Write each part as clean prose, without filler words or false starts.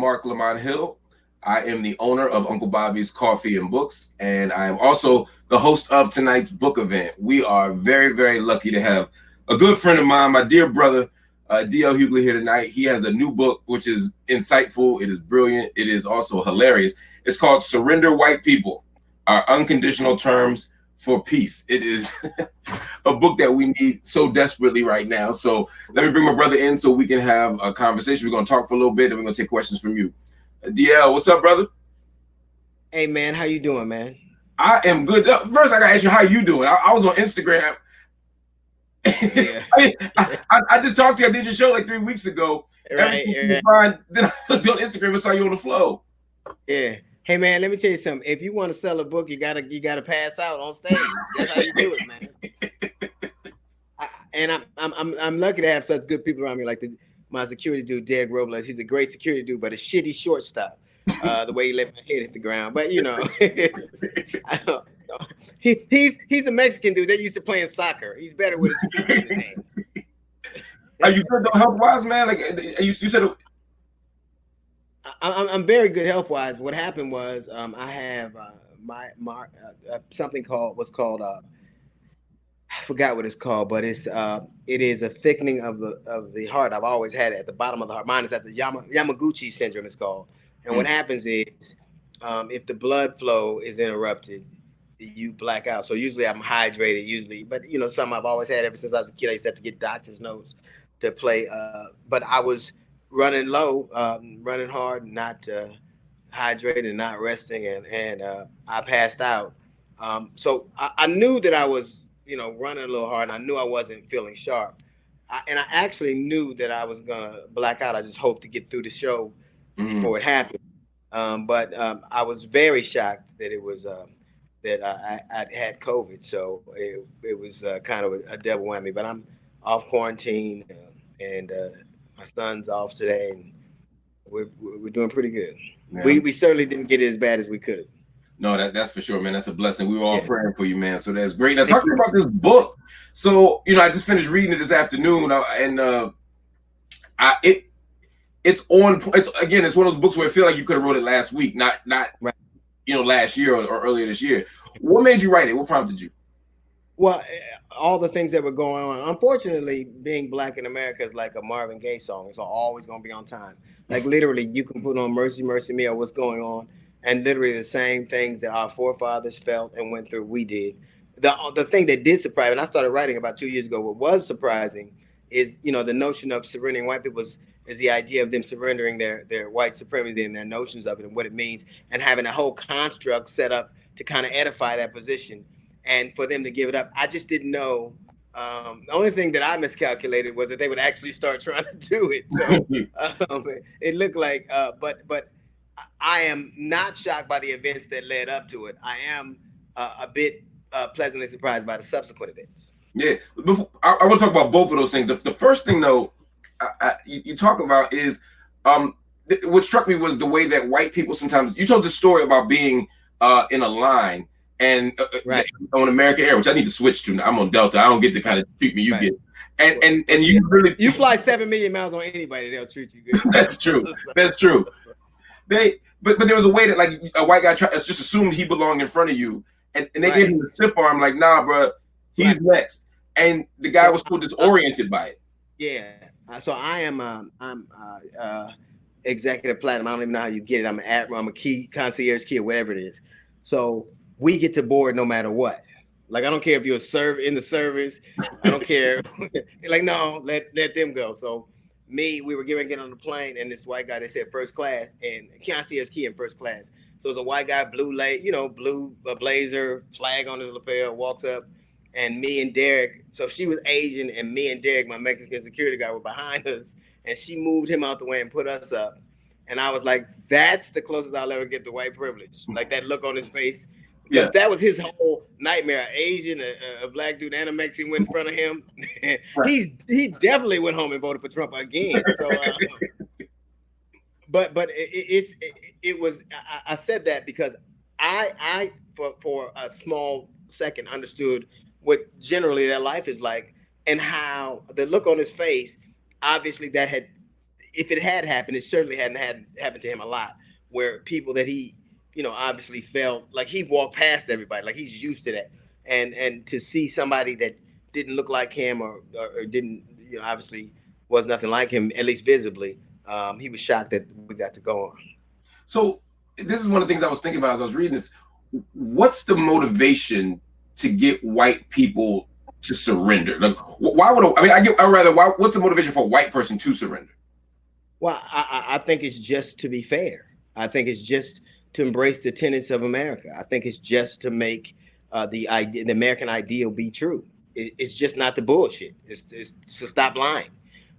Marc Lamont Hill. I am the owner of Uncle Bobbie's Coffee and Books, and I am also the host of tonight's book event. We are very, very lucky to have a good friend of mine, my dear brother, D.L. Hughley, here tonight. He has a new book, which is insightful. It is brilliant. It is also hilarious. It's called Surrender White People, Our Unconditional Terms for Peace. It is a book that we need so desperately right now. So let me bring my brother in so we can have a conversation. We're going to talk for a little bit, and we're going to take questions from you. DL, what's up, brother? Hey, man, how you doing, man? I am good. First, I got to ask you, how you doing? I was on Instagram. Yeah. I just talked to you. I did your show like 3 weeks ago. Right. Fine. Then I looked on Instagram and saw you on the flow. Yeah. Hey, man, let me tell you something. If you want to sell a book, you gotta pass out on stage. That's how you do it, man. I'm lucky to have such good people around me, like my security dude, Derek Robles. He's a great security dude, but a shitty shortstop. The way he left my head hit the ground. But you know, he's a Mexican dude. They're used to playing soccer. He's better with his feet than his hands. Are you good though, health wise, man? Like you said. I'm very good health wise. What happened was I have something called I forgot what it's called, but it is a thickening of the heart. I've always had it at the bottom of the heart. Mine is at the Yamaguchi syndrome. It's called. And what happens is, if the blood flow is interrupted, you black out. So usually I'm hydrated, but you know, something I've always had ever since I was a kid. I used to have to get doctor's notes to play. But I was running low, running hard, not hydrated, not resting, and I passed out. So I knew that I was, running a little hard, and I knew I wasn't feeling sharp. And I actually knew that I was gonna black out. I just hoped to get through the show before it happened. But I was very shocked that it was that I had COVID. So it was kind of a double whammy. But I'm off quarantine, and my son's off today, and we're doing pretty good. Yeah. We certainly didn't get it as bad as we could. No, that's for sure, man. That's a blessing. We were all praying for you, man. So that's great. Now, talking about this book. So, I just finished reading it this afternoon, and it's on. It's one of those books where I feel like you could have wrote it last week, not right. Last year or earlier this year. What made you write it? What prompted you? Well, all the things that were going on. Unfortunately, being Black in America is like a Marvin Gaye song. It's always going to be on time. Like literally, you can put on "Mercy, Mercy Me" or "What's Going On," and literally the same things that our forefathers felt and went through, we did. The thing that did surprise me, and I started writing about 2 years ago. What was surprising is, the notion of surrendering white people is the idea of them surrendering their white supremacy and their notions of it and what it means, and having a whole construct set up to kind of edify that position. And for them to give it up, I just didn't know. The only thing that I miscalculated was that they would actually start trying to do it. So it looked like, but I am not shocked by the events that led up to it. I am a bit pleasantly surprised by the subsequent events. Yeah, I want to talk about both of those things. The first thing, though, you talk about is what struck me was the way that white people sometimes. You told this story about being in a line. And right. On American Air, which I need to switch to now. I'm on Delta. I don't get the kind of treatment you get. And you really you fly 7 million miles on anybody, they'll treat you good. That's true. That's true. But there was a way that like a white guy just assumed he belonged in front of you, and they gave him the stiff arm, like, nah, bro, he's next. And the guy was so disoriented by it. Yeah. So I'm executive platinum. I don't even know how you get it. I'm an admiral. I'm a key concierge key or whatever it is. So we get to board no matter what. Like, I don't care if you're in the service. I don't care. Like, no, let them go. So we were getting on the plane, and this white guy, they said first class, and concierge key in first class. So it's a white guy, blue blazer, flag on his lapel, walks up, and me and Derek, so she was Asian, and me and Derek, my Mexican security guy, were behind us, and she moved him out the way and put us up. And I was like, that's the closest I'll ever get to white privilege. Like that look on his face. Because that was his whole nightmare. An Asian, a Black dude, and a Mexican went in front of him. He definitely went home and voted for Trump again. So, but it was. I said that because I for a small second understood what generally their life is like, and how the look on his face. Obviously, that had if it had happened, it certainly hadn't had happened to him a lot, where people that he, obviously felt like he walked past everybody, like he's used to that. And to see somebody that didn't look like him, or didn't, obviously was nothing like him, at least visibly, he was shocked that we got to go on. So this is one of the things I was thinking about as I was reading this. What's the motivation to get white people to surrender? Like, why would what's the motivation for a white person to surrender? Well, I think it's just to be fair. I think it's just to embrace the tenets of America. I think it's just to make the American ideal be true. It's just not the bullshit. It's to stop lying.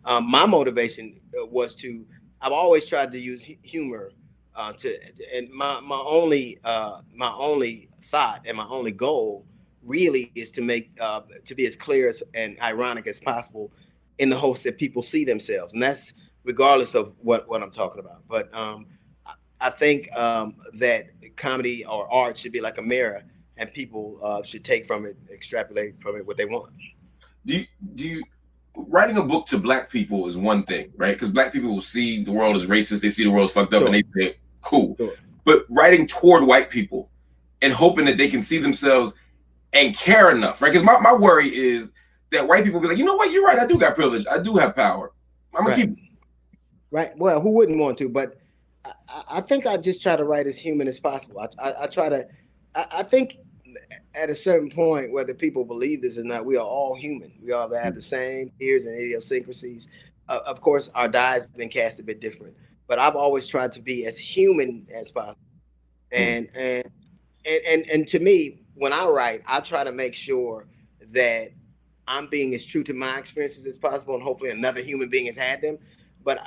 My motivation was to. I've always tried to use humor and my only thought and my only goal really is to make to be as clear and ironic as possible, in the hopes that people see themselves, and that's regardless of what I'm talking about. But I think that comedy or art should be like a mirror, and people should take from it, extrapolate from it what they want. Do you writing a book to black people is one thing, right? Because black people will see the world as racist, they see the world as fucked up, and they say, cool. Sure. But writing toward white people and hoping that they can see themselves and care enough, right? Because my worry is that white people be like, you know what, you're right, I do got privilege, I do have power, I'm gonna keep it. Right. Well, who wouldn't want to? But I think I just try to write as human as possible. I try to. I think at a certain point, whether people believe this or not, we are all human. We all have the same fears and idiosyncrasies. Of course, our die has been cast a bit different, but I've always tried to be as human as possible. And to me, when I write, I try to make sure that I'm being as true to my experiences as possible, and hopefully another human being has had them. But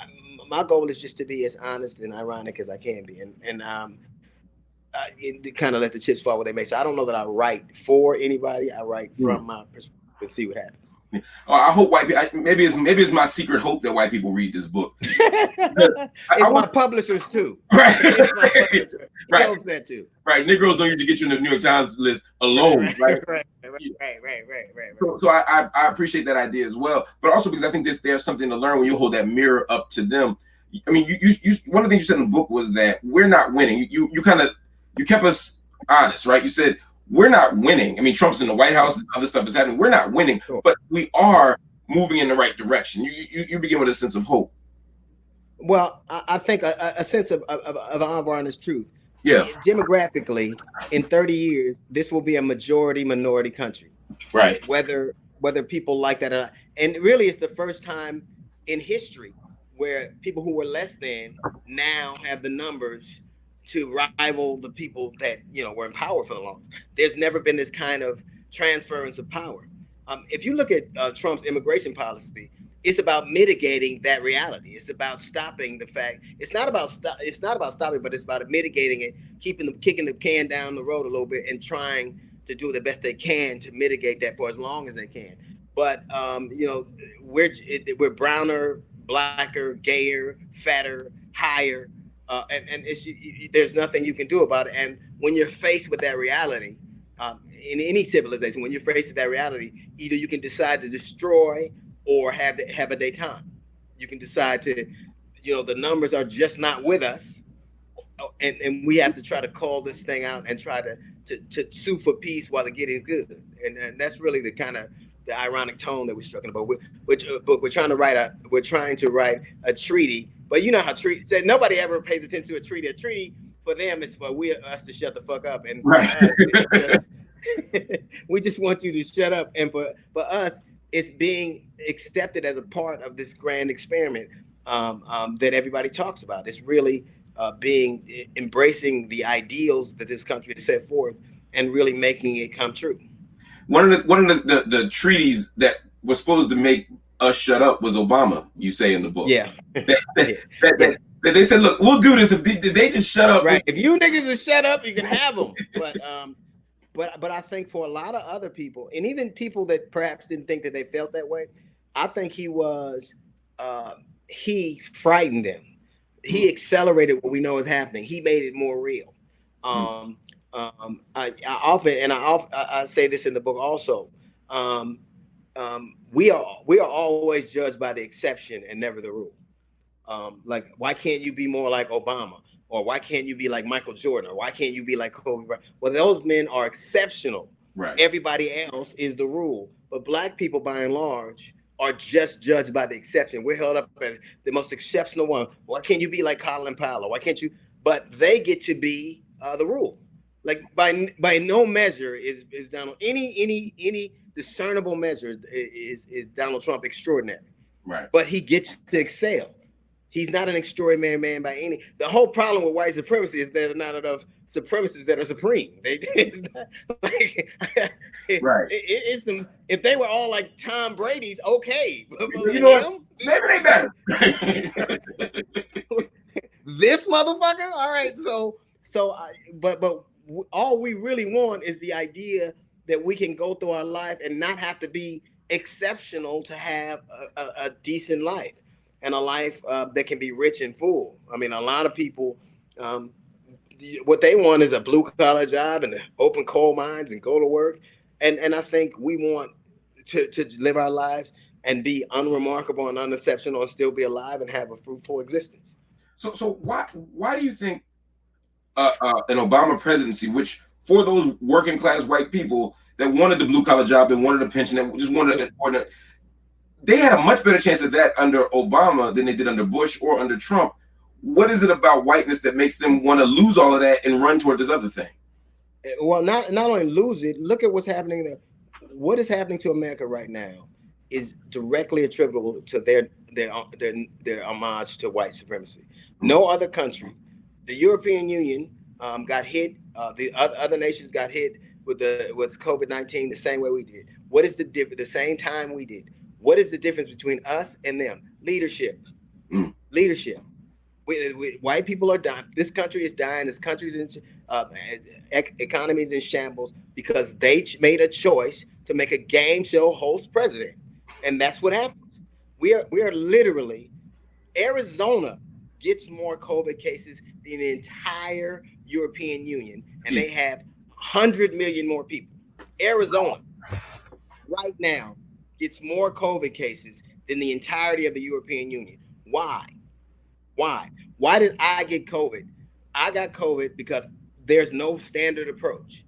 my goal is just to be as honest and ironic as I can be, and kind of let the chips fall where they may. So I don't know that I write for anybody. I write from my perspective and see what happens. I hope white people. Maybe it's my secret hope that white people read this book. It's my publishers too. Right. Right. Hopes that too. Right. Negroes don't usually get you in the New York Times list alone. Right. So I appreciate that idea as well, but also because I think there's something to learn when you hold that mirror up to them. I mean, you one of the things you said in the book was that we're not winning. You kept us honest, right? You said, we're not winning. I mean, Trump's in the White House, other stuff is happening. We're not winning, but we are moving in the right direction. You begin with a sense of hope. Well, I think a sense of honest truth. Yeah. Demographically, in 30 years, this will be a majority minority country. Right. Whether people like that or not. And really, it's the first time in history where people who were less than now have the numbers to rival the people that were in power for the longest. There's never been this kind of transference of power. If you look at Trump's immigration policy, it's about mitigating that reality. It's about stopping the fact. It's not about stopping, but it's about mitigating it, kicking the can down the road a little bit, and trying to do the best they can to mitigate that for as long as they can. But we're browner, blacker, gayer, fatter, higher. And there's nothing you can do about it. And when you're faced with that reality, in any civilization, when you're faced with that reality, either you can decide to destroy or have a détente. You can decide to, the numbers are just not with us, and we have to try to call this thing out and try to sue for peace while the getting is good. And that's really the kind of the ironic tone that we're striking about. We're trying to write a treaty. But you know how treaty said nobody ever pays attention to a treaty. A treaty for them is for us to shut the fuck up, and for us, we just want you to shut up. And for us, it's being accepted as a part of this grand experiment that everybody talks about. It's really embracing the ideals that this country has set forth and really making it come true. One of the treaties that was supposed to make us shut up was Obama, you say in the book. Yeah. They said, look, we'll do this if they just shut up. Right. If you niggas just shut up, you can have them. But I think for a lot of other people, and even people that perhaps didn't think that they felt that way, I think he frightened them. He accelerated what we know is happening. He made it more real. I say this in the book also. We are always judged by the exception and never the rule. Like, why can't you be more like Obama? Or why can't you be like Michael Jordan? Or why can't you be like Kobe Bryant? Well, those men are exceptional. Right. Everybody else is the rule. But black people, by and large, are just judged by the exception. We're held up as the most exceptional one. Why can't you be like Colin Powell? Why can't you? But they get to be the rule. Like by no measure is Donald any discernible measure is Donald Trump extraordinary. Right. But he gets to excel. He's not an extraordinary man by any. The whole problem with white supremacy is there are not enough supremacists that are supreme. It's not, like, Right. it's some. If they were all like Tom Brady's, okay. But You know what? Maybe they better. This motherfucker. All right. But all we really want is the idea that we can go through our life and not have to be exceptional to have a decent life. And a life that can be rich and full. I mean, a lot of people, what they want is a blue collar job and open coal mines and go to work. And I think we want to live our lives and be unremarkable and unexceptional and still be alive and have a fruitful existence. So why do you think an Obama presidency, which for those working class white people that wanted the blue collar job, that wanted a pension, that just wanted they had a much better chance of that under Obama than they did under Bush or under Trump. What is it about whiteness that makes them want to lose all of that and run toward this other thing? Well, not only lose it, look at what's happening there. What is happening to America right now is directly attributable to their homage to white supremacy. No other country, the European Union got hit. The other nations got hit with COVID-19 the same way we did. What is the difference? The same time we did. What is the difference between us and them? Leadership. Leadership. White people are dying. This country is dying. This country's in economy is in shambles because they made a choice to make a game show host president, and that's what happens. We are literally. Arizona gets more COVID cases than the entire European Union, and they have 100 million more people. Arizona, right now, gets more COVID cases than the entirety of the European Union. Why? Why did I get COVID? I got COVID because there's no standard approach.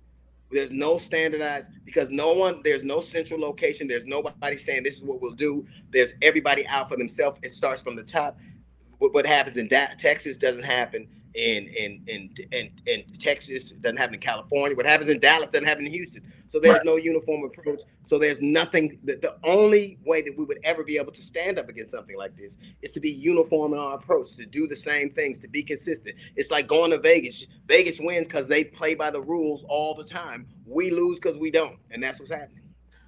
There's no standardized, because there's no central location. There's nobody saying this is what we'll do. There's everybody out for themselves. It starts from the top. What happens in Texas doesn't happen in Texas, doesn't happen in California. What happens in Dallas doesn't happen in Houston. So there's no uniform approach. So there's nothing. The only way that we would ever be able to stand up against something like this is to be uniform in our approach, to do the same things, to be consistent. It's like going to Vegas. Vegas wins because they play by the rules all the time. We lose because we don't. And that's what's happening.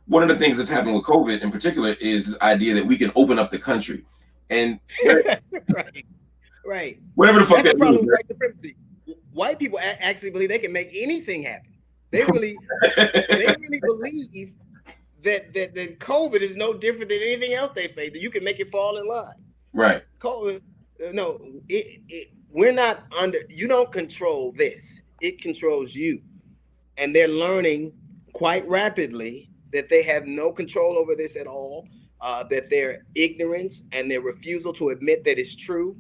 One of the things that's happening with COVID in particular is this idea that we can open up the country. And right. Whatever the fuck that's the problem with white supremacy. White people actually believe they can make anything happen. They really believe that COVID is no different than anything else they face. That you can make it fall in line. Right. COVID, no, we're not under. You don't control this. It controls you, and they're learning quite rapidly that they have no control over this at all. That their ignorance and their refusal to admit that it's true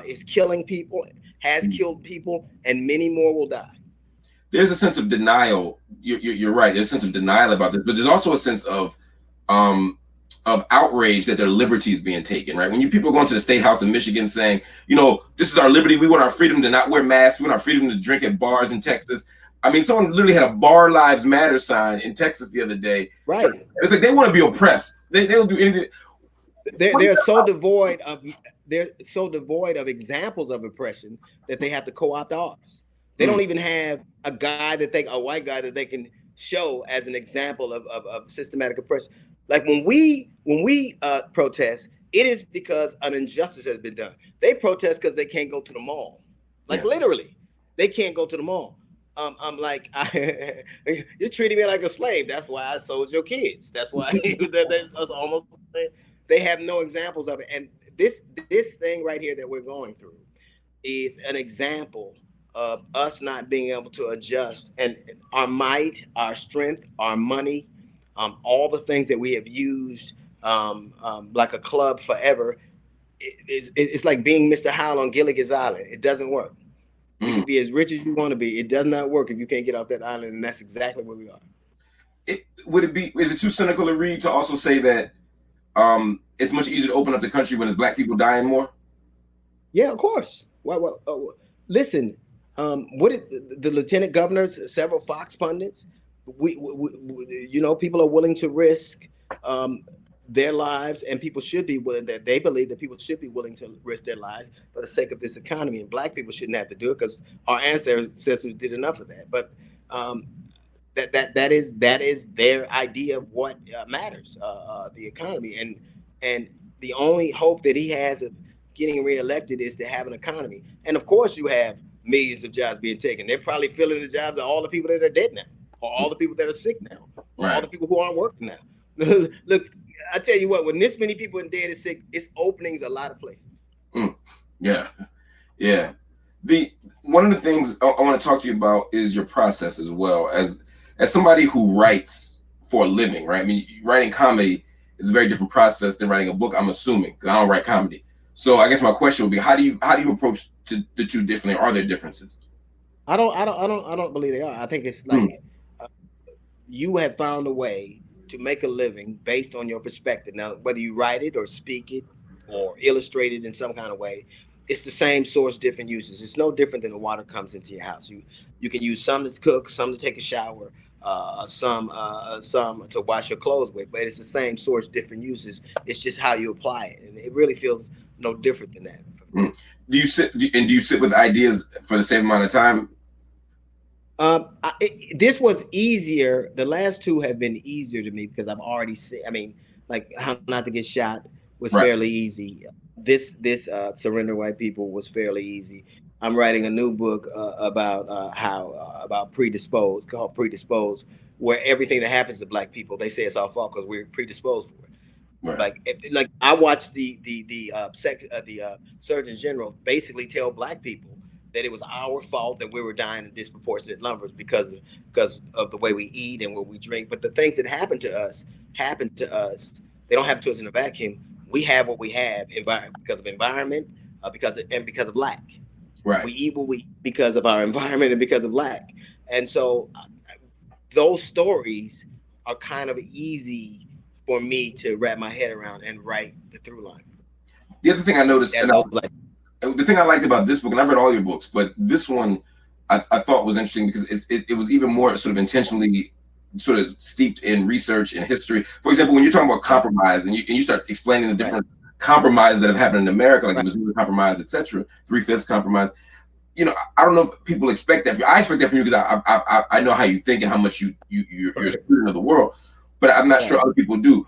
is killing people, has killed people, and many more will die. There's a sense of denial. You're right. There's a sense of denial about this, but there's also a sense of outrage that their liberty is being taken. Right? When people going to the state house in Michigan saying, this is our liberty. We want our freedom to not wear masks. We want our freedom to drink at bars in Texas. I mean, someone literally had a Bar Lives Matter sign in Texas the other day. Right. It's like they want to be oppressed. They'll do anything. They're so devoid of examples of oppression that they have to co-opt ours. They don't even have a white guy that they can show as an example of systematic oppression. Like when we protest, it is because an injustice has been done. They protest because they can't go to the mall. Literally, they can't go to the mall. I'm like, you're treating me like a slave. That's why I sold your kids. That's why that's almost. They have no examples of it. And this thing right here that we're going through is an example of us not being able to adjust, and our might, our strength, our money, all the things that we have used like a club forever it's like being Mr. Howell on Gilligan's Island. It doesn't work. You can Mm. be as rich as you want to be. It does not work if you can't get off that island, and that's exactly where we are. Is it too cynical to read to also say that it's much easier to open up the country when it's black people dying more? Yeah, of course. Listen, what did the lieutenant governors, several Fox pundits, people are willing to risk their lives, and people should be willing. That they believe that people should be willing to risk their lives for the sake of this economy, and black people shouldn't have to do it because our ancestors did enough of that. But that is their idea of what matters, the economy, and the only hope that he has of getting reelected is to have an economy. And of course, you have millions of jobs being taken. They're probably filling the jobs of all the people that are dead now, or all the people that are sick now, or all the people who aren't working now. Look, I tell you what, when this many people in dead and sick, it's openings a lot of places. Yeah, yeah. The one of the things I want to talk to you about is your process as well as somebody who writes for a living, right? I mean, writing comedy is a very different process than writing a book. I'm assuming because I don't write comedy. So I guess my question would be, how do you approach the two differently? Are there differences? I don't believe they are. I think it's like you have found a way to make a living based on your perspective. Now, whether you write it or speak it or illustrate it in some kind of way, it's the same source, different uses. It's no different than the water comes into your house. You can use some to cook, some to take a shower, some to wash your clothes with, but it's the same source, different uses. It's just how you apply it, and it really feels no different than that. Do you sit with ideas for the same amount of time? This was easier. The last two have been easier to me because I've already seen. I mean, like How Not to Get Shot was fairly easy. This Surrender White People was fairly easy. I'm writing a new book about predisposed, called Predisposed, where everything that happens to black people, they say it's our fault because we're predisposed for it. Right. Like I watched the Surgeon General basically tell black people that it was our fault that we were dying in disproportionate numbers because of the way we eat and what we drink. But the things that happen to us. They don't happen to us in a vacuum. We have what we have because of environment, because of lack. Right. We eat what we eat because of our environment and because of lack. And so those stories are kind of easy for me to wrap my head around and write the through line. The other thing I noticed, the thing I liked about this book, and I've read all your books, but this one I thought was interesting because it was even more sort of intentionally sort of steeped in research and history. For example, when you're talking about compromise and you start explaining the different compromises that have happened in America, like the Missouri Compromise, etc., 3/5 compromise. I don't know if people expect that. I expect that from you because I know how you think and how much you're a student of the world, but I'm not sure other people do.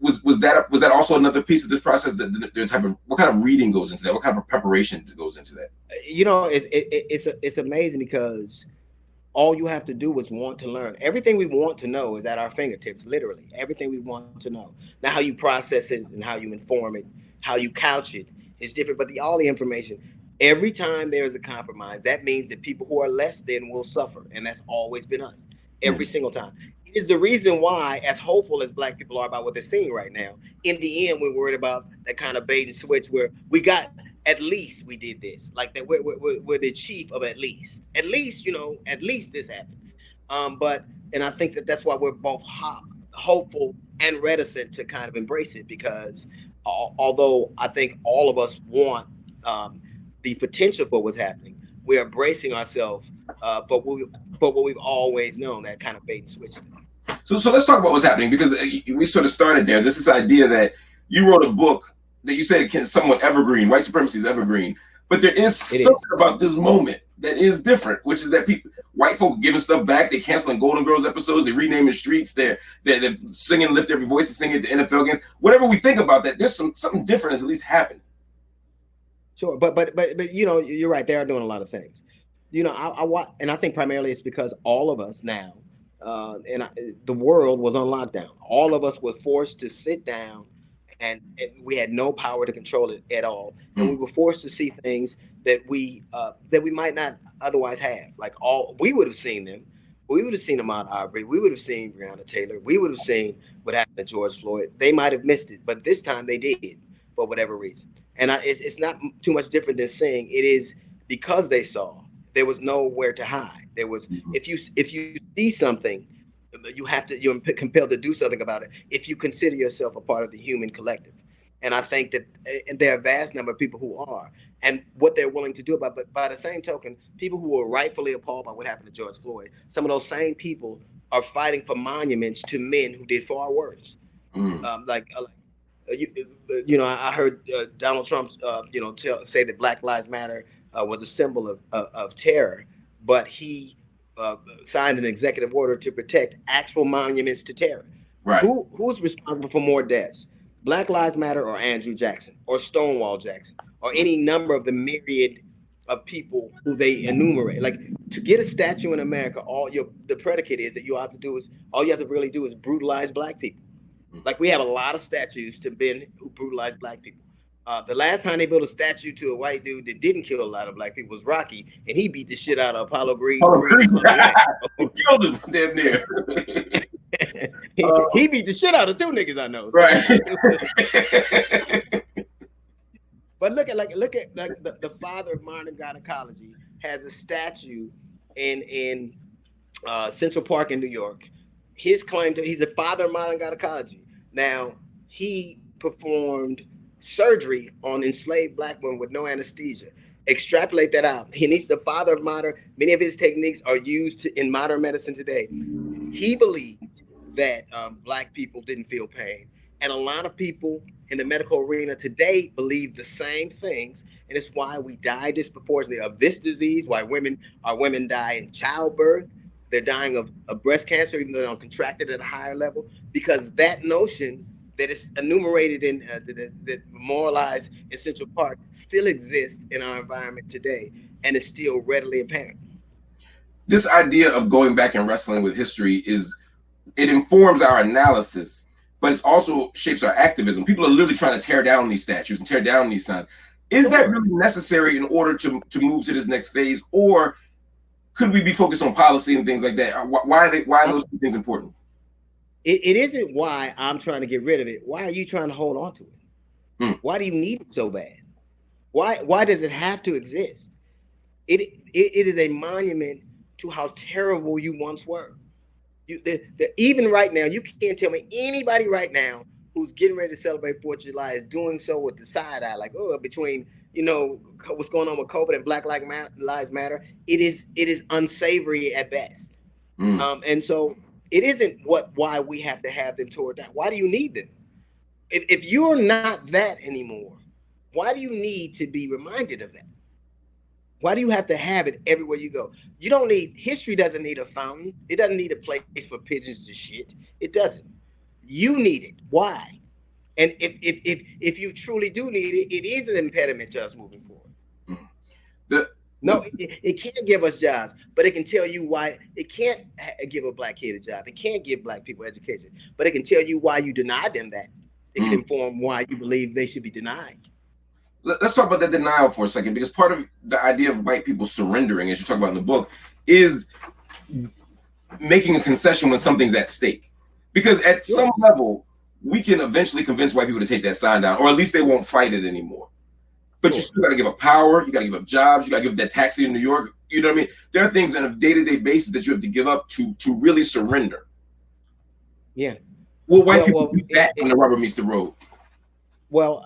Was that also another piece of this process? The type of what kind of reading goes into that? What kind of preparation goes into that? It's amazing because all you have to do is want to learn. Everything we want to know is at our fingertips, literally. Everything we want to know. Now, how you process it and how you inform it, how you couch it is different. But all the information, every time there is a compromise, that means that people who are less than will suffer, and that's always been us. Every single time. It is the reason why, as hopeful as black people are about what they're seeing right now, in the end, we're worried about that kind of bait and switch where we got. At least we did this, like that. We're the chief of at least this happened. And I think that's why we're both hopeful and reticent to kind of embrace it because although I think all of us want the potential for what's happening, we're bracing ourselves for what we've always known, that kind of bait and switch thing. So let's talk about what's happening because we sort of started there. This idea that you wrote a book that you said is somewhat evergreen. White supremacy is evergreen, but there is something about this moment that is different, which is that white folk giving stuff back. They're canceling Golden Girls episodes. They're renaming streets. They're singing "Lift Every Voice" and singing at the NFL games. Whatever we think about that, there's something different has at least happened. Sure, but you're right. They are doing a lot of things. I watch, and I think primarily it's because all of us now, the world was on lockdown. All of us were forced to sit down. And we had no power to control it at all, and we were forced to see things that we might not otherwise have. Like we would have seen them, we would have seen Ahmaud Arbery, we would have seen Breonna Taylor, we would have seen what happened to George Floyd. They might have missed it, but this time they did. for whatever reason. And it's not too much different than saying it is because they saw. There was nowhere to hide. There was if you see something, you're compelled to do something about it if you consider yourself a part of the human collective. And I think that and there are a vast number of people who are, and what they're willing to do about. But by the same token, people who are rightfully appalled by what happened to George Floyd, some of those same people are fighting for monuments to men who did far worse. I heard Donald Trump, say that Black Lives Matter was a symbol of terror, but he signed an executive order to protect actual monuments to terror. Right. Who's responsible for more deaths? Black Lives Matter or Andrew Jackson or Stonewall Jackson or any number of the myriad of people who they enumerate? Like, to get a statue in America, the predicate is that all you have to really do is brutalize Black people. Like, we have a lot of statues to men who brutalized Black people. The last time they built a statue to a white dude that didn't kill a lot of Black people was Rocky, and he beat the shit out of Apollo Creed. He killed him damn near. He beat the shit out of 2 niggas I know. So. Right. But look at the father of modern gynecology has a statue in Central Park in New York. His claim to he's the father of modern gynecology. Now, he performed surgery on enslaved Black women with no anesthesia. Extrapolate that out. He's the father of modern. Many of his techniques are used in modern medicine today. He believed that Black people didn't feel pain. And a lot of people in the medical arena today believe the same things. And it's why we die disproportionately of this disease, why women die in childbirth. They're dying of breast cancer, even though they don't contract it at a higher level, because that notion that is enumerated in that memorialized in Central Park still exists in our environment today, and is still readily apparent. This idea of going back and wrestling with history it informs our analysis, but it also shapes our activism. People are literally trying to tear down these statues and tear down these signs. Is that really necessary in order to move to this next phase, or could we be focused on policy and things like that? Why are those two things important? It isn't why I'm trying to get rid of it. Why are you trying to hold on to it? Why do you need it so bad? Why does it have to exist? It is a monument to how terrible you once were. Even right now, you can't tell me anybody right now who's getting ready to celebrate 4th of July is doing so with the side eye, like, between what's going on with COVID and Black Lives Matter. It is unsavory at best. And so it isn't why we have to have them toward that. Why do you need them? If you're not that anymore, why do you need to be reminded of that? Why do you have to have it everywhere you go? History doesn't need a fountain. It doesn't need a place for pigeons to shit. It doesn't. You need it. Why? And if you truly do need it, it is an impediment to us moving forward. It can't give us jobs, but it can tell you why. It can't give a Black kid a job. It can't give Black people education, but it can tell you why you denied them that. It can inform why you believe they should be denied. Let's talk about that denial for a second, because part of the idea of white people surrendering, as you talk about in the book, is making a concession when something's at stake. Because at some level, we can eventually convince white people to take that sign down, or at least they won't fight it anymore. But you still got to give up power. You got to give up jobs. You got to give up that taxi in New York. You know what I mean? There are things on a day-to-day basis that you have to give up to really surrender. Yeah. Will white people do that when the rubber meets the road? Well,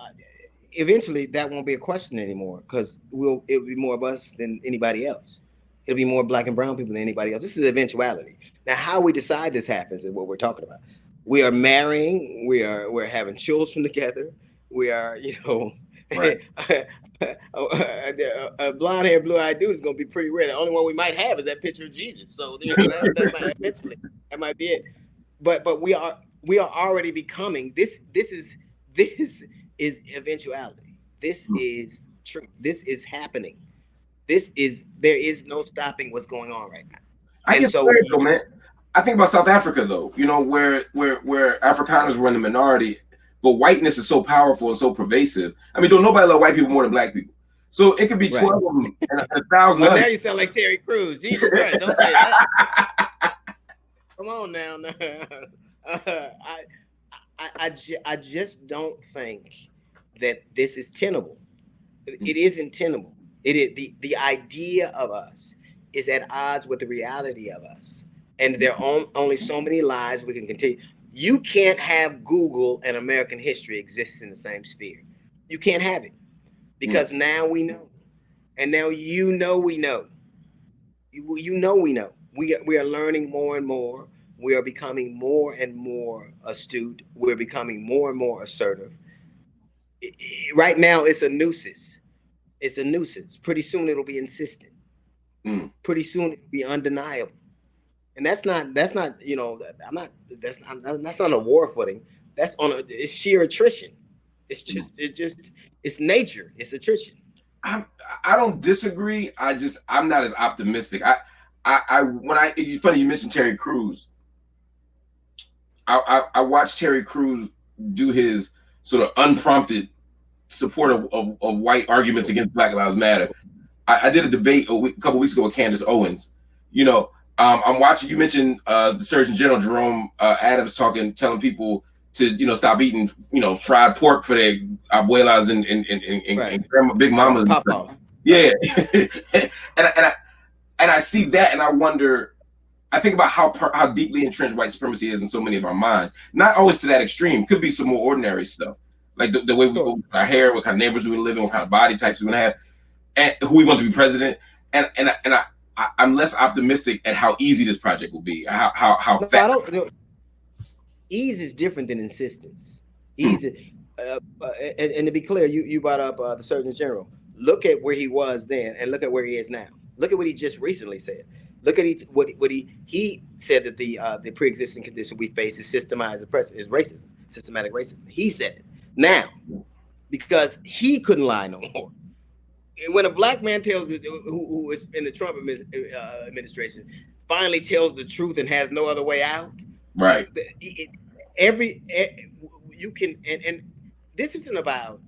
eventually that won't be a question anymore, because it'll be more of us than anybody else. It'll be more Black and brown people than anybody else. This is eventuality. Now, how we decide this happens is what we're talking about. We are marrying. We're having children together. We are, right. A blonde hair, blue eyed dude is going to be pretty rare. The only one we might have is that picture of Jesus. So eventually that might be it. But we are already becoming this. This is eventuality. This is true. This is happening. There is no stopping what's going on right now. I get spiritual, man. I think about South Africa, though, where Afrikaners were in the minority, but whiteness is so powerful and so pervasive. I mean, don't nobody love white people more than Black people. So it could be 12 of them and 1,000 well, now you sound like Terry Crews. Jesus Christ, don't say that. Come on now. I just don't think that this is tenable. It isn't tenable. It is the idea of us is at odds with the reality of us, and there are only so many lies we can continue. You can't have Google and American history exist in the same sphere. You can't have it because now we know, and now we know. You know we know. We are learning more and more. We are becoming more and more astute. We're becoming more and more assertive. Right now, it's a nuisance. It's a nuisance. Pretty soon, it'll be insistent. Pretty soon, it'll be undeniable. And that's not. You know, I'm not. That's not a war footing. That's on a. It's sheer attrition. It's nature. It's attrition. I don't disagree. I'm not as optimistic. It's funny you mentioned Terry Crews. I watched Terry Crews do his sort of unprompted support of white arguments against Black Lives Matter. I did a debate a couple weeks ago with Candace Owens. You know, I'm watching. You mentioned the Surgeon General Jerome Adams telling people to stop eating fried pork for their abuelas and grandma, big mamas. Yeah, and I see that, and I wonder. I think about how deeply entrenched white supremacy is in so many of our minds. Not always to that extreme. Could be some more ordinary stuff, like the way we go with our hair, what kind of neighbors we live in, what kind of body types we want to have, and who we want to be president. And I'm less optimistic at how easy this project will be. How fast. Ease is different than insistence. Ease, and to be clear, you brought up the Surgeon General. Look at where he was then, and look at where he is now. Look at what he just recently said. Look at what he said, that the pre-existing condition we face is systemized oppression, is racism, systematic racism. He said it now because he couldn't lie no more. When a black man tells who is in the Trump administration finally tells the truth and has no other way out, right? You can, and this isn't about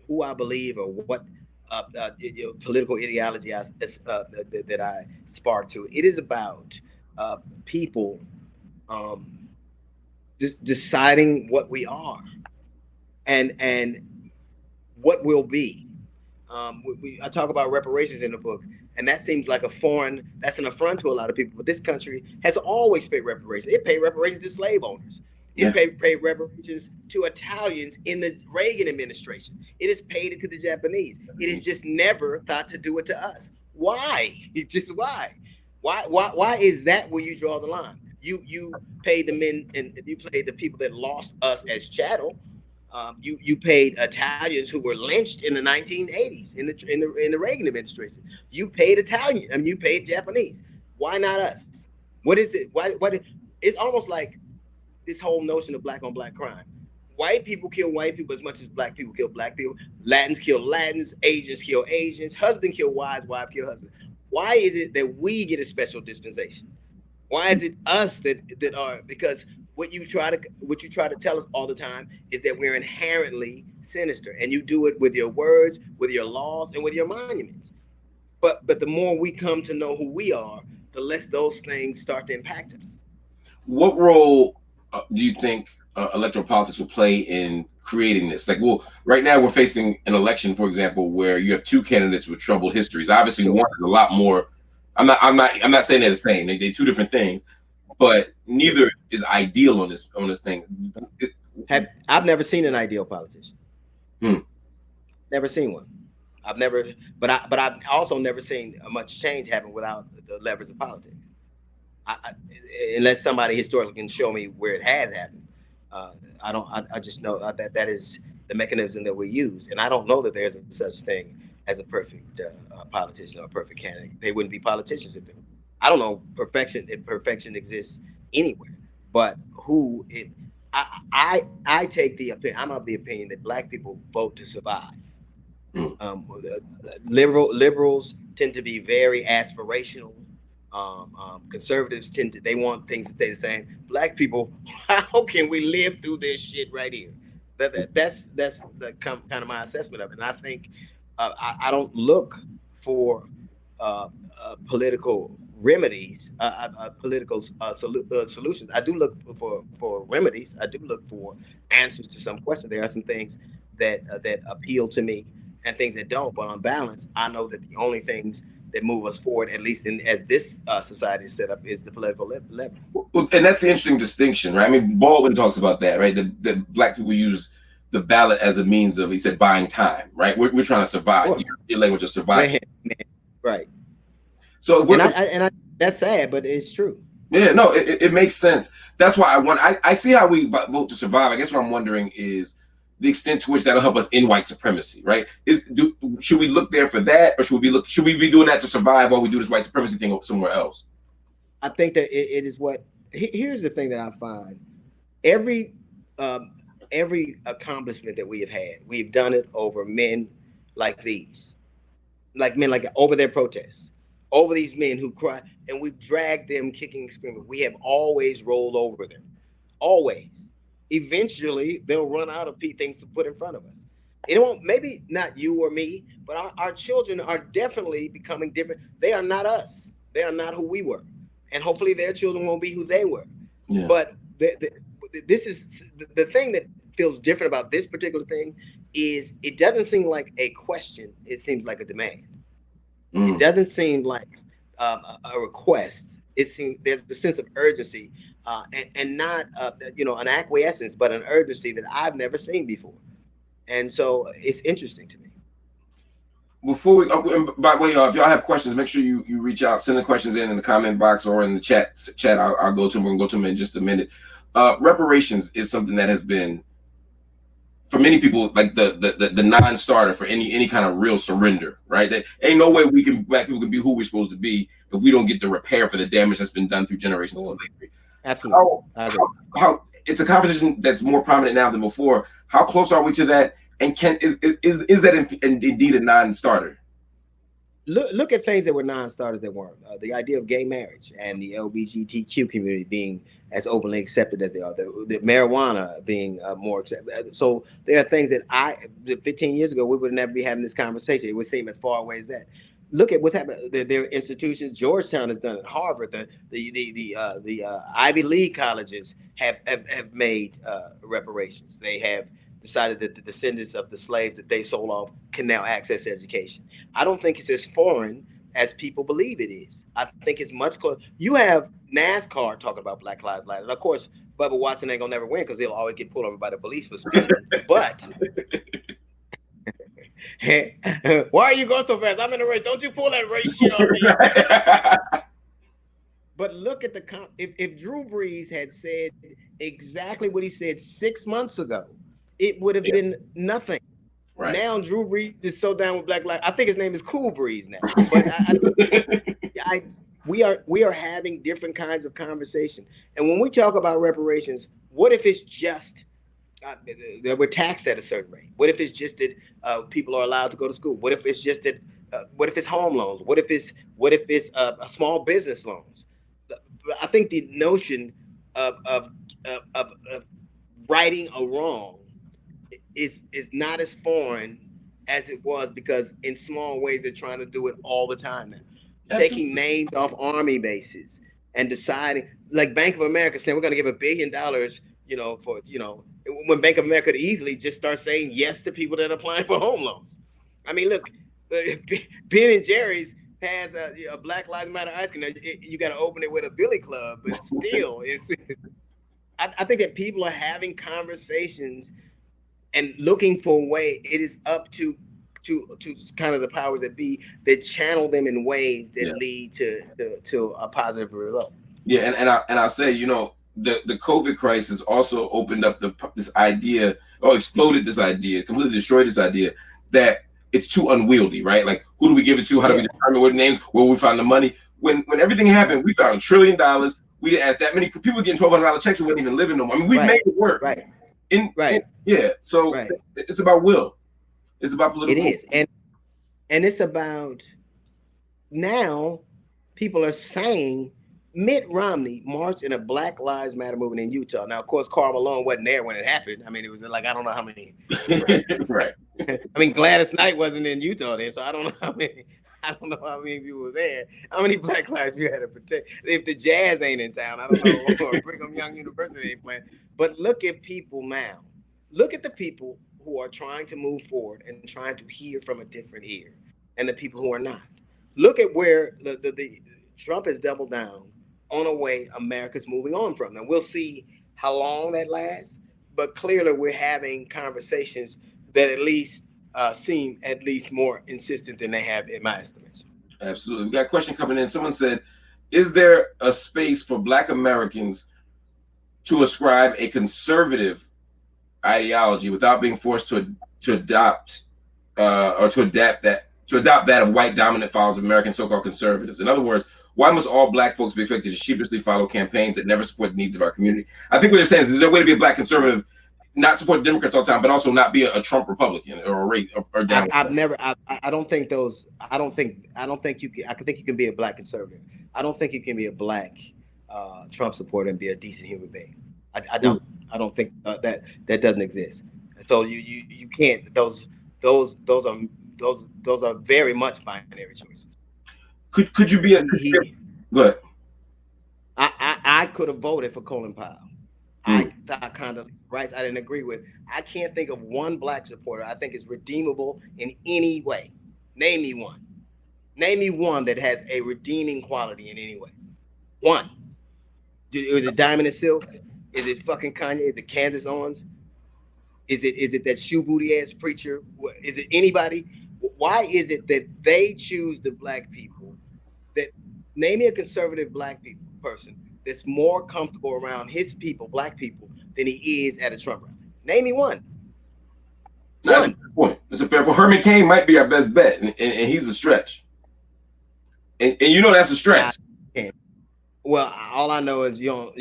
who I believe or what political ideology that I spark to. It is about people deciding what we are and what will be. I talk about reparations in the book, and that seems like that's an affront to a lot of people. But this country has always paid reparations. It paid reparations to slave owners. It paid reparations to Italians in the Reagan administration. It has paid it to the Japanese. It has just never thought to do it to us. Why? Why? Why is that where you draw the line? You paid the men and you paid the people that lost us as chattel. You paid Italians who were lynched in the 1980s in the Reagan administration. You paid Italian, and you paid Japanese. Why not us? What is it? Why? It's almost like this whole notion of black on black crime. White people kill white people as much as black people kill black people. Latins kill Latins. Asians kill Asians. Husband kill wives. Wife kill husband. Why is it that we get a special dispensation? Why is it us that are? Because what you try to tell us all the time is that we're inherently sinister, and you do it with your words, with your laws, and with your monuments. But the more we come to know who we are, the less those things start to impact us. What role do you think electoral politics will play in creating this? Like, well, right now we're facing an election, for example, where you have two candidates with troubled histories. Obviously, one is a lot more. I'm not saying they're the same. They're two different things, but neither is ideal on this thing. I've never seen an ideal politician. Never seen one. But I've also never seen much change happen without the leverage of politics. Unless somebody historically can show me where it has happened. I just know that is the mechanism that we use, and I don't know that there's a such thing as a perfect politician or a perfect candidate. They wouldn't be politicians if I don't know if perfection exists anywhere, but I take the opinion. I'm of the opinion that black people vote to survive. Liberals tend to be very aspirational. Conservatives they want things to stay the same. Black people, how can we live through this shit right here? That's the kind of my assessment of it. And I think I don't look for political remedies, political solutions. I do look for remedies. I do look for answers to some questions. There are some things that appeal to me and things that don't. But on balance, I know that the only things that move us forward, at least in as this society is set up, is the political level. Well, and that's the interesting distinction, right? I mean, Baldwin talks about that, right? The black people use the ballot as a means of, he said, buying time, right? We're trying to survive. Sure. Your language of survival. Right. So if I that's sad, but it's true. Yeah, no, it makes sense. That's why I see how we vote to survive. I guess what I'm wondering is the extent to which that'll help us in white supremacy, right? Should we look there for that, or should we be doing that to survive while we do this white supremacy thing somewhere else? I think that it is what. Here's the thing that I find: every accomplishment that we have had, we've done it over men like these, like over their protests, over these men who cry, and we've dragged them kicking and screaming. We have always rolled over them, always. Eventually, they'll run out of things to put in front of us. It won't, maybe not you or me, but our children are definitely becoming different. They are not us. They are not who we were. And hopefully their children won't be who they were. Yeah. But this is the thing that feels different about this particular thing is it doesn't seem like a question. It seems like a demand. It doesn't seem like a request. It seems there's a sense of urgency and not an acquiescence, but an urgency that I've never seen before. And so it's interesting to me. Before we, by the way, if y'all have questions, make sure you reach out, send the questions in the comment box or in the chat. I'll go to them. We're gonna go to them in just a minute. Reparations is something that has been, for many people, like the non-starter for any kind of real surrender, right? That ain't no way black people can be who we're supposed to be if we don't get the repair for the damage that's been done through generations of slavery. Absolutely. How it's a conversation that's more prominent now than before. How close are we to that? And is that indeed a non-starter? Look at things that were non-starters that weren't. The idea of gay marriage and the LGBTQ community being as openly accepted as they are. The marijuana being more accepted. So there are things that 15 years ago, we would never be having this conversation. It would seem as far away as that. Look at what's happened. There are institutions. Georgetown has done it. Harvard, the Ivy League colleges have made reparations. They have decided that the descendants of the slaves that they sold off can now access education. I don't think it's as foreign as people believe it is. I think it's much closer. You have NASCAR talking about Black Lives Matter. And of course, Bubba Watson ain't gonna never win because he'll always get pulled over by the police for speeding. But why are you going so fast? I'm in a race. Don't you pull that race shit on me. But look at if Drew Brees had said exactly what he said 6 months ago, it would have been nothing. Right. Now Drew Brees is so down with Black Lives. I think his name is Cool Breeze now. But we are having different kinds of conversation. And when we talk about reparations, what if it's just that we're taxed at a certain rate? What if it's just that people are allowed to go to school? What if it's just that? What if it's home loans? What if it's a small business loans? I think the notion of righting a wrong is not as foreign as it was, because in small ways they're trying to do it all the time now. Absolutely. Taking names off army bases and deciding, like Bank of America saying we're going to give $1 billion, when Bank of America could easily just start saying yes to people that are applying for home loans. I mean, look, Ben and Jerry's has a Black Lives Matter ice cream. You got to open it with a billy club, but still, I think that people are having conversations and looking for a way. It is up to kind of the powers that be that channel them in ways that lead to a positive result. Yeah, and I'll say, the COVID crisis also opened up this idea, or exploded this idea, completely destroyed this idea that it's too unwieldy, right? Like, who do we give it to? How do we determine what names? Where we find the money? When everything happened, we found $1 trillion. We didn't ask that many people getting $1,200 checks who wouldn't even live in them. I mean, we made it work. Right. So it's about will. It's about political. It is, and it's about, now people are saying Mitt Romney marched in a Black Lives Matter movement in Utah. Now, of course, Karl Malone wasn't there when it happened. I mean, it was like, I don't know how many. Right. I mean, Gladys Knight wasn't in Utah then, so I don't know how many. I don't know how many people were there. How many Black lives you had to protect? If the Jazz ain't in town, I don't know. Or Brigham Young University ain't playing. But look at people now. Look at the people who are trying to move forward and trying to hear from a different ear, and the people who are not. Look at where the Trump has doubled down on a way America's moving on from. And we'll see how long that lasts. But clearly, we're having conversations that at least seem at least more insistent than they have in my estimates. Absolutely. We got a question coming in. Someone said, is there a space for Black Americans to ascribe a conservative ideology without being forced to adopt or to adopt that of white dominant followers of American so-called conservatives? In other words, why must all Black folks be expected to sheepishly follow campaigns that never support the needs of our community? I think what they're saying is there a way to be a Black conservative, not support Democrats all the time, but also not be a Trump Republican or down? I don't think you can. I think you can be a Black conservative. I don't think you can be a Black Trump supporter and be a decent human being. I don't. I don't think that doesn't exist. So you can't. Those are very much binary choices. Could you be a good? I could have voted for Colin Powell. I thought kind of rights I didn't agree with. I can't think of one Black supporter I think is redeemable in any way. Name me one. Name me one that has a redeeming quality in any way. One. Is it Diamond and Silk? Is it fucking Kanye? Is it Kansas Owens? Is it that shoe booty ass preacher? Is it anybody? Why is it that they choose the Black people? That name me a conservative Black person that's more comfortable around his people, Black people, than he is at a Trump rally. Name me one. That's a fair point. That's a fair point. Herman Cain might be our best bet, and he's a stretch. And you know that's a stretch. Well, all I know is you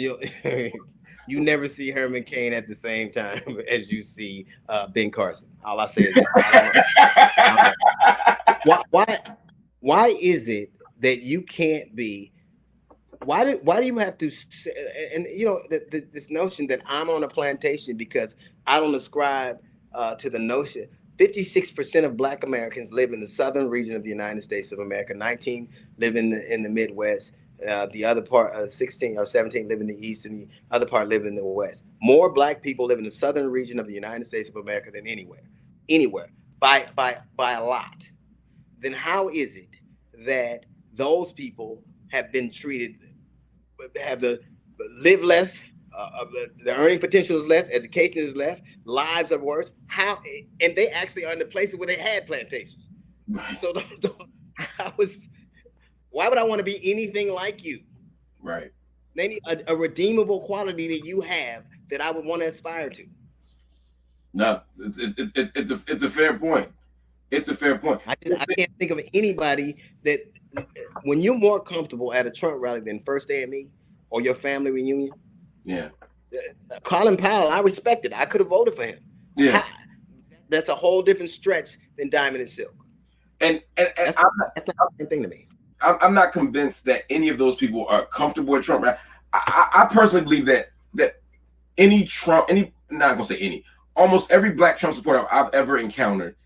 you never see Herman Cain at the same time as you see Ben Carson. All I say is that. Why is it that you can't be? Why do you have to? And you know this notion that I'm on a plantation because I don't ascribe to the notion. 56% of Black Americans live in the southern region of the United States of America. 19 live in the Midwest. The other part, 16 or 17 live in the East, and the other part live in the West. More Black people live in the southern region of the United States of America than anywhere, by a lot. Then how is it that those people have been treated, have live less, the earning potential is less, education is less, lives are worse? How? And they actually are in the places where they had plantations. Right. So why would I want to be anything like you? Right. Name a redeemable quality that you have that I would want to aspire to. No, it's a fair point. It's a fair point. I can't think of anybody that when you're more comfortable at a Trump rally than First AME or your family reunion. Yeah. Colin Powell, I respect it. I could have voted for him. Yeah. That's a whole different stretch than Diamond and Silk. And that's not the same thing to me. I'm not convinced that any of those people are comfortable with Trump. I personally believe that almost every Black Trump supporter I've ever encountered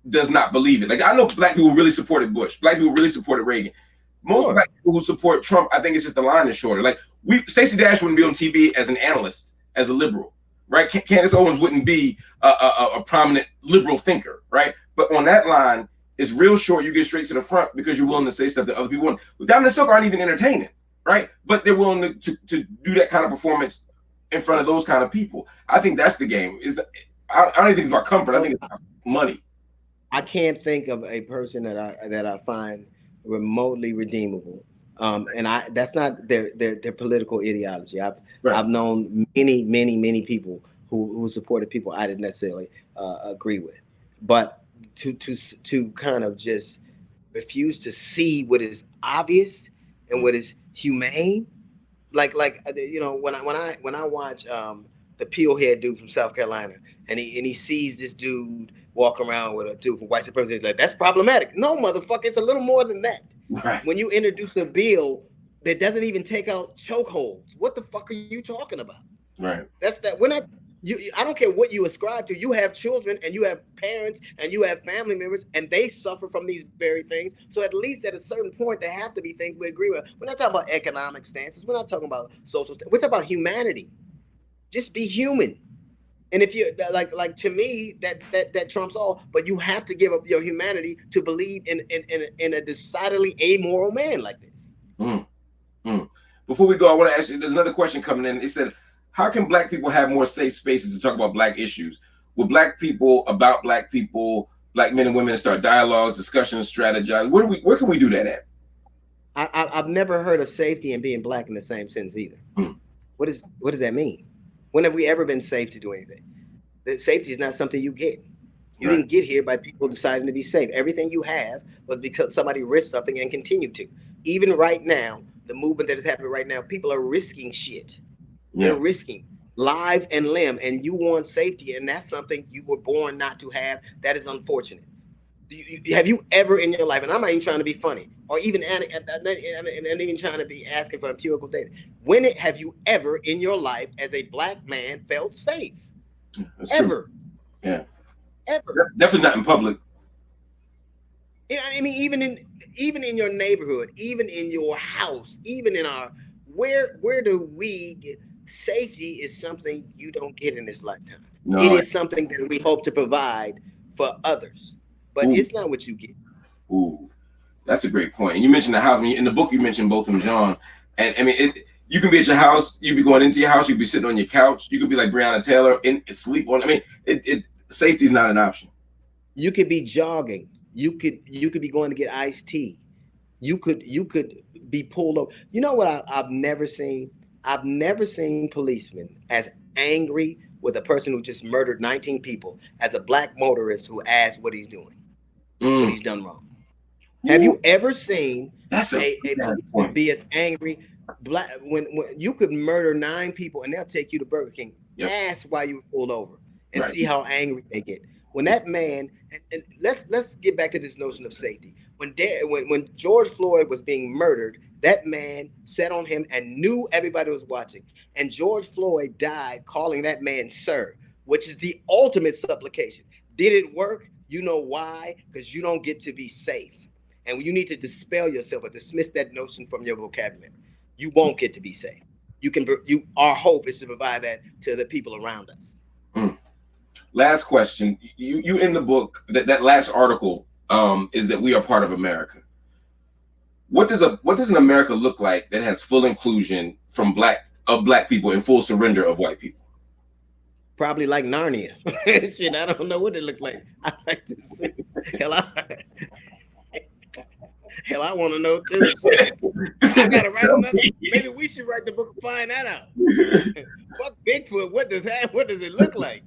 does not believe it. Like I know Black people really supported Bush. Black people really supported Reagan. Most Black people who support Trump, I think it's just the line is shorter. Like Stacey Dash wouldn't be on TV as an analyst, as a liberal, right? Candace Owens wouldn't be a prominent liberal thinker, right? But on that line, it's real short. You get straight to the front because you're willing to say stuff that other people want. Diamond and Silk aren't even entertaining, right? But they're willing to do that kind of performance in front of those kind of people. I think that's the game. I don't even think it's about comfort. I think it's about money. I can't think of a person that I find remotely redeemable, and that's not their political ideology. I've known many people who supported people I didn't necessarily agree with, but to kind of just refuse to see what is obvious and what is humane, like you know when I watch the Peelhead dude from South Carolina and he sees this dude walk around with a dude from white supremacy, like that's problematic. No, motherfucker, it's a little more than that. Right. When you introduce a bill that doesn't even take out chokeholds, what the fuck are you talking about? Right. That's that. We're not. I don't care what you ascribe to. You have children and you have parents and you have family members and they suffer from these very things. So at least at a certain point, there have to be things we agree with. We're not talking about economic stances. We're not talking about social. We're talking about humanity. Just be human. And if you like to me, that trumps all. But you have to give up your humanity to believe in a decidedly amoral man like this. Mm, mm. Before we go, I want to ask you. There's another question coming in. It said, "How can Black people have more safe spaces to talk about Black issues? Will Black people, about Black people, Black men and women, start dialogues, discussions, strategize? Where can we do that at?" I've never heard of safety and being Black in the same sentence either. Mm. What does that mean? When have we ever been safe to do anything? The safety is not something you get. You didn't get here by people deciding to be safe. Everything you have was because somebody risked something and continued to. Even right now, the movement that is happening right now, people are risking shit. Yeah. They're risking life and limb, and you want safety, and that's something you were born not to have. That is unfortunate. Have you ever in your life, and I'm not even trying to be funny, or even and even trying to be asking for empirical data. Have you ever in your life, as a Black man, felt safe? That's ever? True. Yeah. Ever? Definitely not in public. I mean, even in your neighborhood, even in your house, even in our where do we get safety? Is something you don't get in this lifetime. No, it is something that we hope to provide for others, but it's not what you get. Ooh, that's a great point. And you mentioned the house. I mean, in the book, you mentioned both of them, John. And I mean, you can be at your house. You be going into your house. You be sitting on your couch. You could be like Breonna Taylor and sleep on. I mean, safety is not an option. You could be jogging. You could be going to get iced tea. You could be pulled over. You know what I've never seen? I've never seen policemen as angry with a person who just murdered 19 people as a Black motorist who asked what he's doing, what he's done wrong. Have you ever seen a policeman be as angry? When you could murder 9 people and they'll take you to Burger King. Yep. Ask why you were pulled over and see how angry they get. When that man, and let's get back to this notion of safety. When George Floyd was being murdered, that man sat on him and knew everybody was watching. And George Floyd died calling that man sir, which is the ultimate supplication. Did it work? You know why? Because you don't get to be safe. And you need to dispel yourself or dismiss that notion from your vocabulary. You won't get to be safe. Our hope is to provide that to the people around us. Last question. You in the book, that last article is that we are part of America. What does an America look like that has full inclusion from Black people and full surrender of white people? Probably like Narnia. Shit, I don't know what it looks like. I like to see. Hell, I want to know too. I gotta write another. Maybe we should write the book and find that out. Fuck Bigfoot. What does it look like?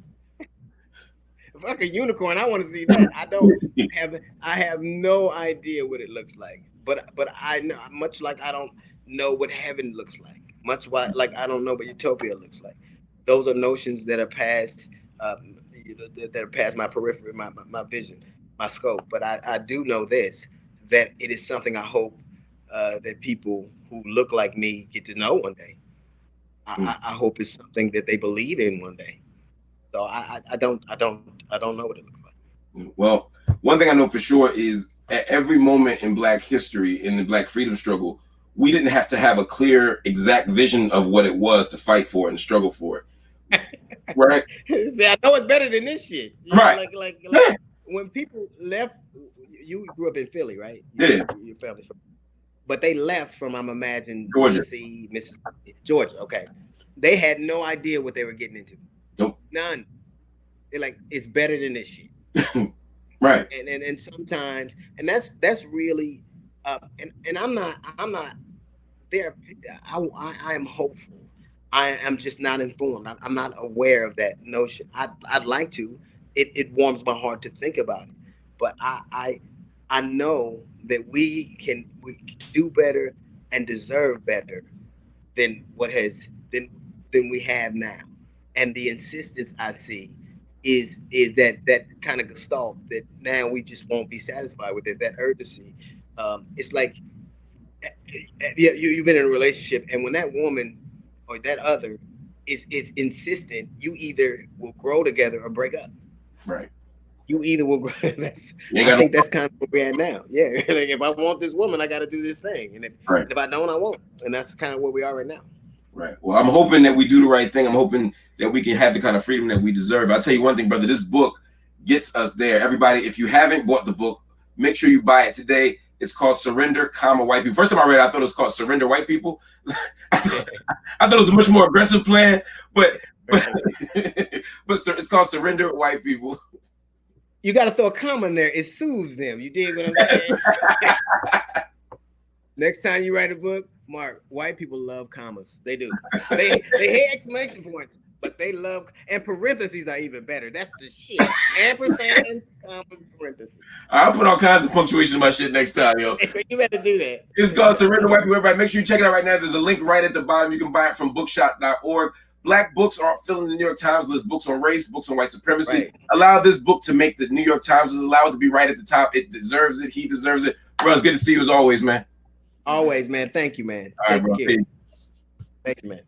Fuck a unicorn. I want to see that. I have no idea what it looks like. But I know, much like I don't know what heaven looks like. Much like I don't know what utopia looks like. Those are notions that are past that are past my periphery, my vision, my scope. But I do know this, that it is something I hope that people who look like me get to know one day. I hope it's something that they believe in one day. So I don't know what it looks like. Well, one thing I know for sure is at every moment in Black history, in the Black freedom struggle, we didn't have to have a clear, exact vision of what it was to fight for and struggle for it. Right? See, I know it's better than this shit. Right. Like when people left, you grew up in Philly, right? Yeah. Your family's from, but they left from, I'm imagining, Georgia. Tennessee, Mississippi, Georgia. Okay. They had no idea what they were getting into. Nope. None. They're like, it's better than this shit. Right. And sometimes, and that's really and I'm not there. I am hopeful. I am just not informed. I'm not aware of that notion. I'd like to. It warms my heart to think about it. But I know that we can do better and deserve better than than we have now. And the insistence I see is that kind of gestalt that now we just won't be satisfied with it. That urgency. It's like you've been in a relationship, and when that woman or that other is insistent, you either will grow together or break up. Right. You either will grow. I think that's kind of where we're at now. Yeah. Like if I want this woman, I got to do this thing, and if I don't, I won't. And that's kind of where we are right now. Right. Well, I'm hoping that we do the right thing. I'm hoping that we can have the kind of freedom that we deserve. I'll tell you one thing, brother, this book gets us there. Everybody, if you haven't bought the book, make sure you buy it today. It's called Surrender, White People. First time I read it, I thought it was called Surrender, White People. I thought it was a much more aggressive plan, but it's called Surrender, White People. You got to throw a comma in there. It soothes them. You dig what I'm saying? Next time you write a book, Mark, white people love commas. They do. They hate exclamation points, but they love, and parentheses are even better. That's the shit. Ampersand, commas, parentheses. I'll put all kinds of punctuation in my shit next time, yo. You better do that. It's called Surrender, White People. Everybody, make sure you check it out right now. There's a link right at the bottom. You can buy it from bookshop.org. Black books are filling the New York Times list. Books on race, books on white supremacy. Right. Allow this book to make the New York Times list. Allow it to be right at the top. It deserves it. He deserves it. Bro, it's good to see you as always, man. Always, man. Thank you, man. All right, bro. Thank you, man.